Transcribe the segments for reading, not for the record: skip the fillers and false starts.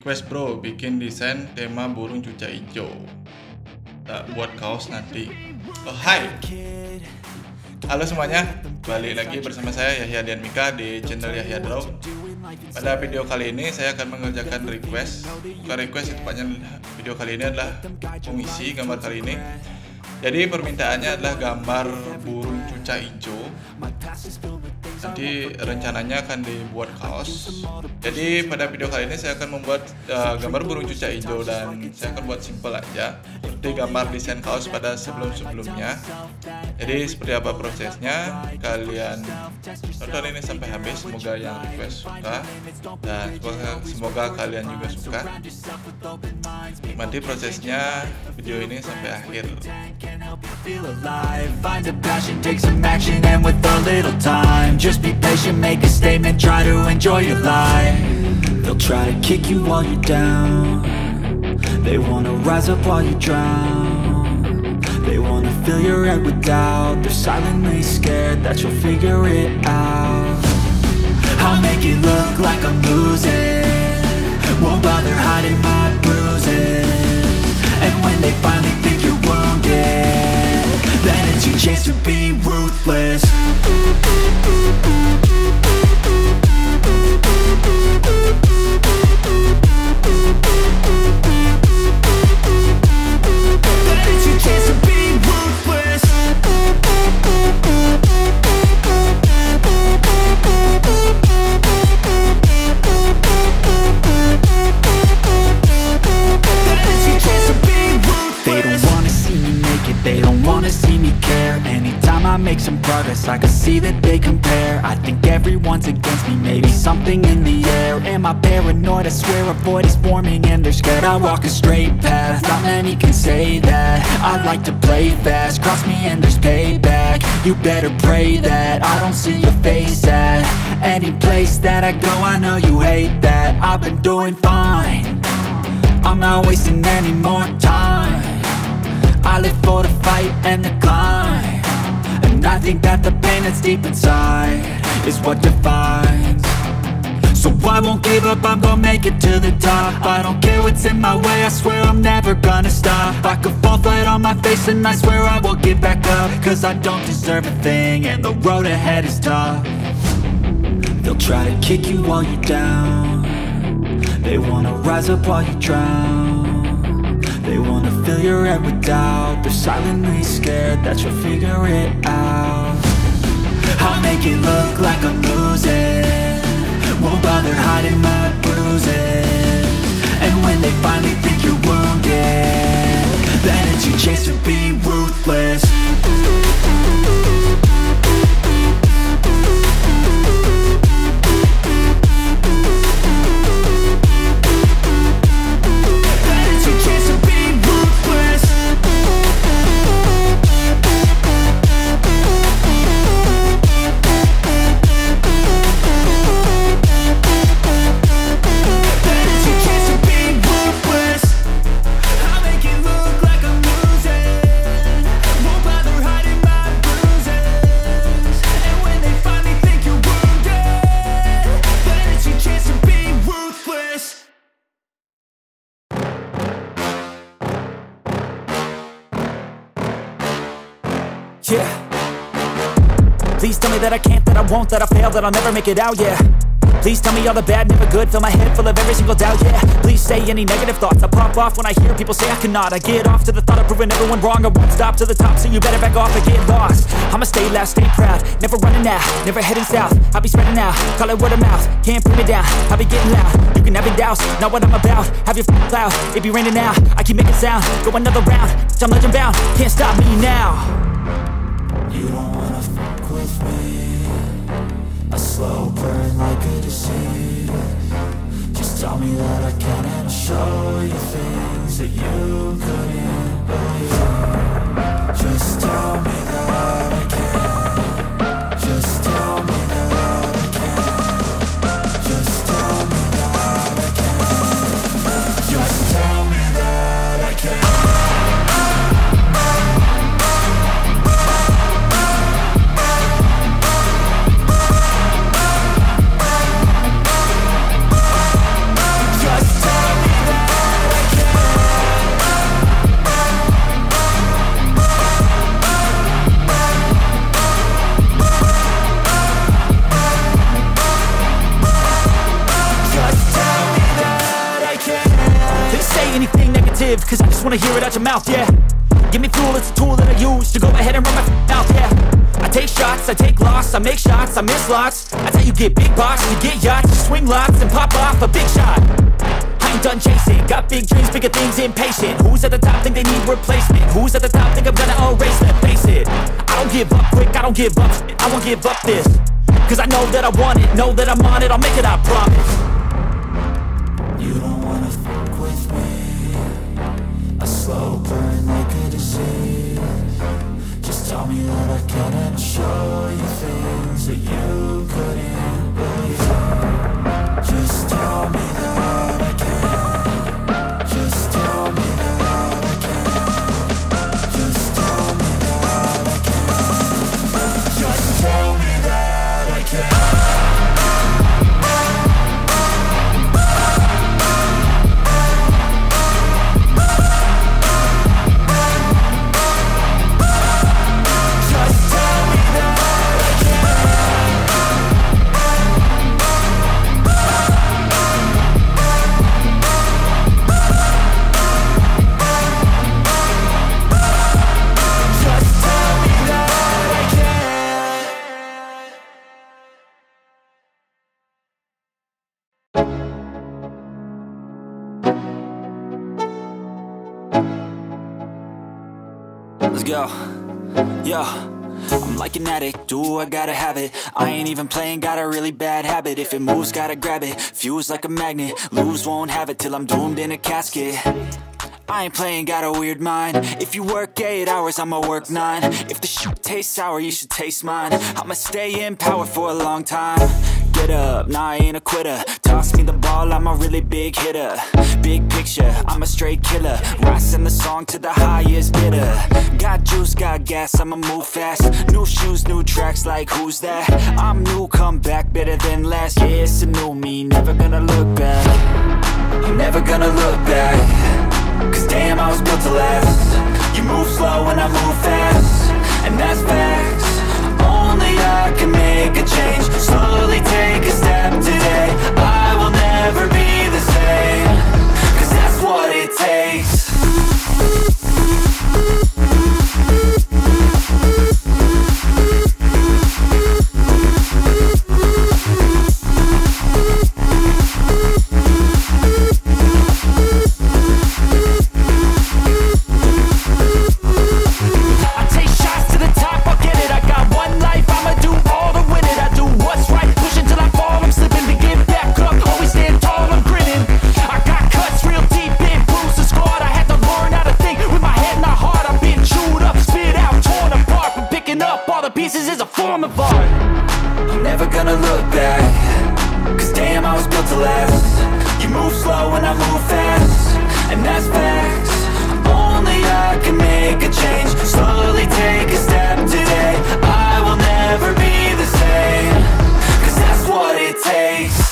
Request bro, bikin desain tema burung cucak ijo. Tak buat kaos nanti. Oh hai, halo semuanya, balik lagi bersama saya Yahya dan Mika di channel Yahya Draw. Pada video kali ini saya akan mengerjakan request. Bukan request, tepatnya video kali ini adalah komisi gambar kali ini. Jadi permintaannya adalah gambar burung cucak ijo. Nanti rencananya akan dibuat kaos. Jadi pada video kali ini saya akan membuat gambar burung cucak ijo, dan saya akan buat simple aja seperti gambar desain kaos pada sebelum-sebelumnya. Jadi seperti apa prosesnya, kalian tonton ini sampai habis. Semoga yang request suka, dan semoga kalian juga suka. Nikmati prosesnya video ini sampai akhir. Feel alive, find a passion, take some action, and with a little time, just be patient, make a statement, try to enjoy your life. They'll try to kick you while you're down, they wanna rise up while you drown, they wanna fill your head with doubt, they're silently scared that you'll figure it out. I'll make it look like I'm losing, won't bother hiding my bruises, and when they finally think you're wounded, then it's your chance to be ruthless. Then it's your chance to be ruthless. Then it's your chance to be ruthless. They don't wanna see me make it, they don't wanna see me care. Anytime I make some progress, I can see that they compare. I think everyone's against me, maybe something in the air. Am I paranoid? I swear a void is forming and they're scared. I walk a straight path, not many can say that. I like to play fast, cross me and there's payback. You better pray that I don't see your face at any place that I go. I know you hate that. I've been doing fine, I'm not wasting any more time. I live for the fight and the climb, and I think that the pain that's deep inside is what defines. So I won't give up, I'm gonna make it to the top. I don't care what's in my way, I swear I'm never gonna stop. I could fall flat on my face and I swear I will get back up, cause I don't deserve a thing and the road ahead is tough. They'll try to kick you while you're down, they wanna rise up while you drown, they wanna fill your head with doubt, they're silently scared that you'll figure it out. I'll make it look like I'm losing, won't bother hiding my bruises, and when they finally think you're wounded, then it's your chance to be ruthless. Yeah. Please tell me that I can't, that I won't, that I fail, that I'll never make it out, yeah. Please tell me all the bad, never good, fill my head full of every single doubt, yeah. Please say any negative thoughts, I pop off when I hear people say I cannot. I get off to the thought of proving everyone wrong, I won't stop to the top, so you better back off and get lost. I'ma stay loud, stay proud, never running out, never heading south. I'll be spreading out, call it word of mouth, can't put me down, I'll be getting loud. You can have it douse, not what I'm about, have your f***ing cloud, it be raining now, I keep making sound, go another round, I'm legend bound, can't stop me now. You don't wanna fuck with me, a slow burn like a disease. Just tell me that I can and I'll show you things that you couldn't believe. Just tell me that I can, just tell me that I can, just tell me that I can, just tell me that I can. Just tell me anything negative, cause I just wanna hear it out your mouth, yeah. Give me fuel, it's a tool that I use to go ahead and run my mouth, yeah. I take shots, I take loss, I make shots, I miss lots. That's how you get big box, you get yachts, you swing lots and pop off a big shot. I ain't done chasing, got big dreams, bigger things, impatient. Who's at the top think they need replacement? Who's at the top think I'm gonna erase them? Face it, I don't give up quick, I don't give up shit, I won't give up this. Cause I know that I want it, know that I'm on it, I'll make it, I promise. You don't wanna fuck with me. A slow burn like a disease. Just tell me that I can and I'll show you things that you couldn't believe. Just tell me that I can. Just tell me that I can. Just tell me that I can. Just tell me that I can. Let's go, yo. I'm like an addict, do I gotta have it. I ain't even playing, got a really bad habit. If it moves, gotta grab it, fuse like a magnet. Lose, won't have it till I'm doomed in a casket. I ain't playing, got a weird mind. If you work 8 hours, I'ma work 9. If the shit tastes sour, you should taste mine. I'ma stay in power for a long time. Get up, nah, I ain't a quitter. Toss me the ball, I'm a really big hitter. Big picture, I'm a straight killer. Rising the song to the highest bidder. Got juice, got gas, I'ma move fast. New shoes, new tracks, like who's that? I'm new, come back, better than last. Yeah, it's a new me, never gonna look back. I'm never gonna look back. Cause damn, I was built to last. You move slow and I move fast, and that's facts. Only I can make a change. Slowly take a step today. I will never be the same. Cause that's what it takes. Pieces is a form of art. I'm never gonna look back. Cause damn, I was built to last. You move slow and I move fast, and that's facts. Only I can make a change. Slowly take a step today. I will never be the same. Cause that's what it takes.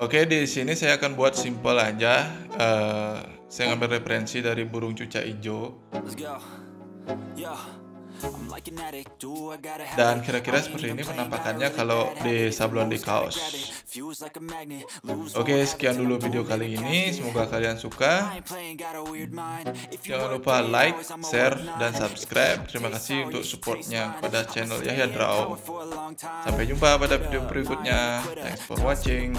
Oke, di sini saya akan buat simple aja. Saya ngambil referensi dari burung cucak ijo. Dan kira-kira seperti ini penampakannya kalau di sablon di kaos. Oke, sekian dulu video kali ini. Semoga kalian suka. Jangan lupa like, share, dan subscribe. Terima kasih untuk supportnya pada channel Yahya Draw. Sampai jumpa pada video berikutnya. Thanks for watching.